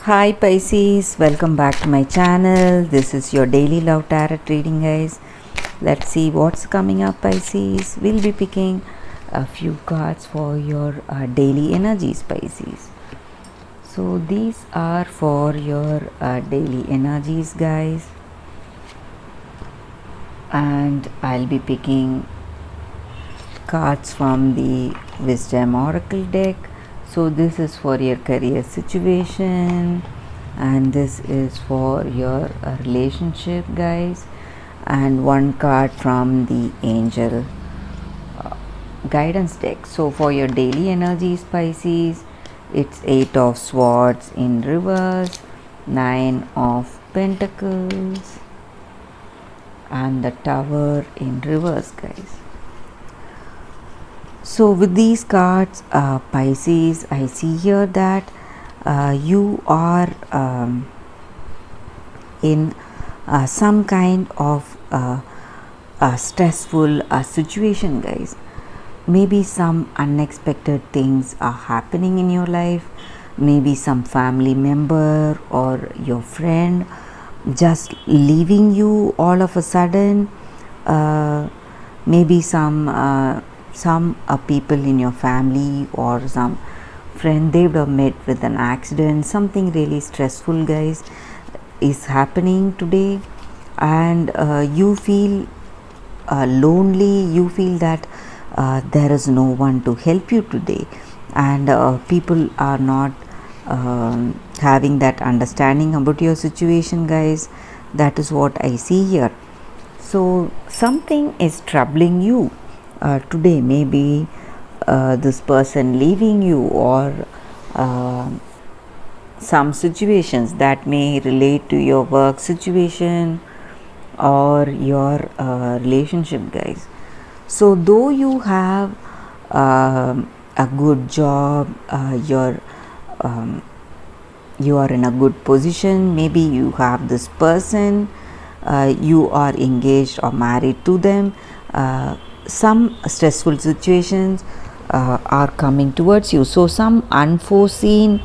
Hi Pisces, welcome back to my channel. This is your daily love tarot reading, guys. Let's see what's coming up, Pisces. We'll be picking a few cards for your daily energies, Pisces. So these are for your daily energies, guys, and I'll be picking cards from the Wisdom Oracle deck. So this is for your career situation, and this is for your relationship, guys, and one card from the Angel guidance deck. So for your daily energies, Pisces, it's 8 of swords in reverse, 9 of pentacles, and the tower in reverse, guys. So with these cards, Pisces, I see here that you are in some kind of stressful situation, guys. Maybe some unexpected things are happening in your life. Maybe some family member or your friend just leaving you all of a sudden. Maybe some people in your family or some friend, they would have met with an accident. Something really stressful, guys, is happening today, and you feel lonely. You feel that there is no one to help you today, and people are not having that understanding about your situation, guys. That is what I see here. So something is troubling you today. Maybe this person leaving you, or some situations that may relate to your work situation or your relationship, guys. So though you have a good job, you are in a good position. Maybe you have this person, you are engaged or married to them. Some stressful situations are coming towards you. So some unforeseen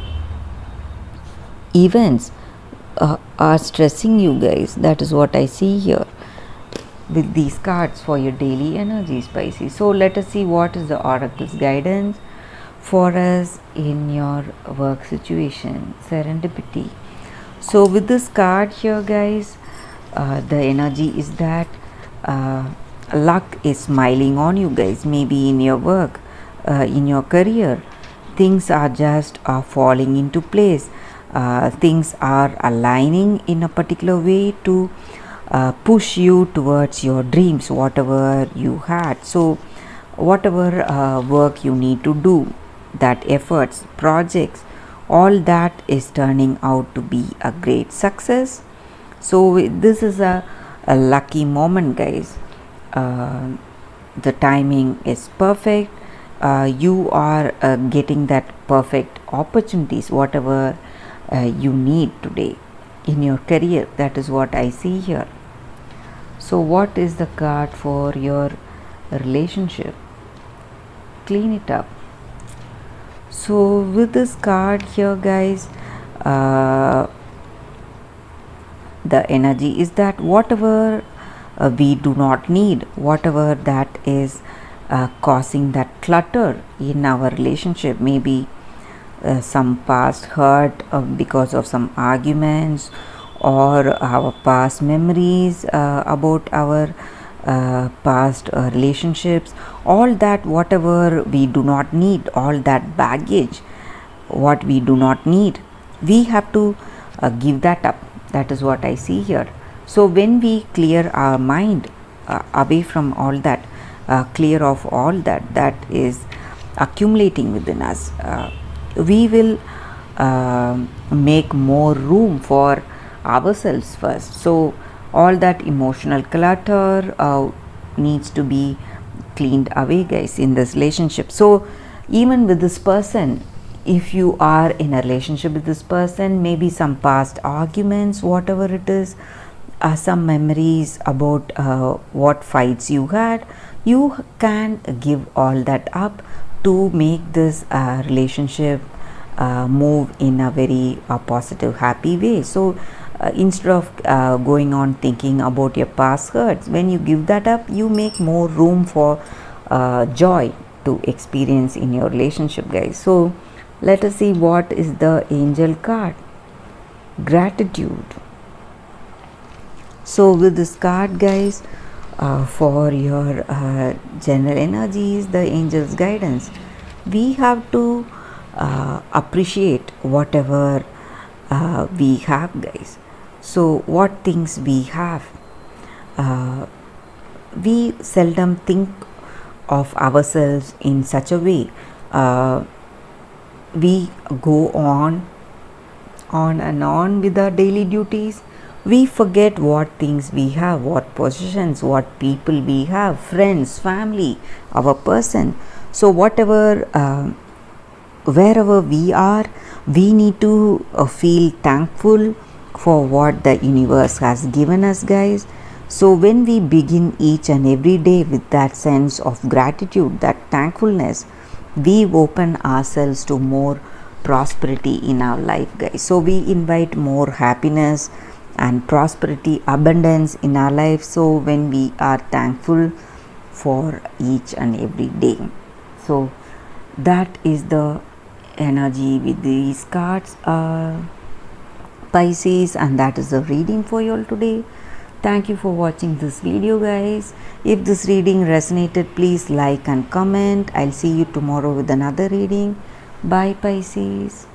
events are stressing you, guys. That is what I see here with these cards for your daily energy, Pisces. So let us see what is the oracle's guidance for us in your work situation, serendipity. So with this card here, guys, the energy is that luck is smiling on you, guys. Maybe in your work, in your career, things are just falling into place. Things are aligning in a particular way to push you towards your dreams, whatever you had. So whatever work you need to do, that efforts, projects, all that is turning out to be a great success. So this is a lucky moment, guys. The timing is perfect. You are getting that perfect opportunities, whatever you need today in your career. That is what I see here. So what is the card for your relationship? Clean it up. So with this card here, guys, the energy is that whatever we do not need, whatever that is causing that clutter in our relationship, maybe some past hurt because of some arguments, or our past memories about our past relationships, all that, whatever we do not need, all that baggage, what we do not need, we have to give that up. That is what I see here. So when we clear our mind away from all that, clear of all that that is accumulating within us, we will make more room for ourselves first. So all that emotional clutter needs to be cleaned away, guys, in this relationship. So even with this person, if you are in a relationship with this person, maybe some past arguments, whatever it is, some memories about what fights you had, you can give all that up to make this relationship move in a very positive, happy way. So instead of going on thinking about your past hurts, when you give that up, you make more room for joy to experience in your relationship, guys. So let us see what is the angel card. Gratitude. So with this card, guys, for your general energies, the angels guidance, we have to appreciate whatever we have, guys. So what things we have, we seldom think of ourselves in such a way. We go on and on with our daily duties. We forget what things we have, what possessions, what people we have, friends, family, our person. So whatever, wherever we are, we need to feel thankful for what the universe has given us, guys. So when we begin each and every day with that sense of gratitude, that thankfulness, we open ourselves to more prosperity in our life, guys. So we invite more happiness and prosperity, abundance in our life. So when we are thankful for each and every day, so that is the energy with these cards, Pisces, and that is the reading for you all today. Thank you for watching this video, guys. If this reading resonated, please like and comment. I'll see you tomorrow with another reading. Bye, Pisces.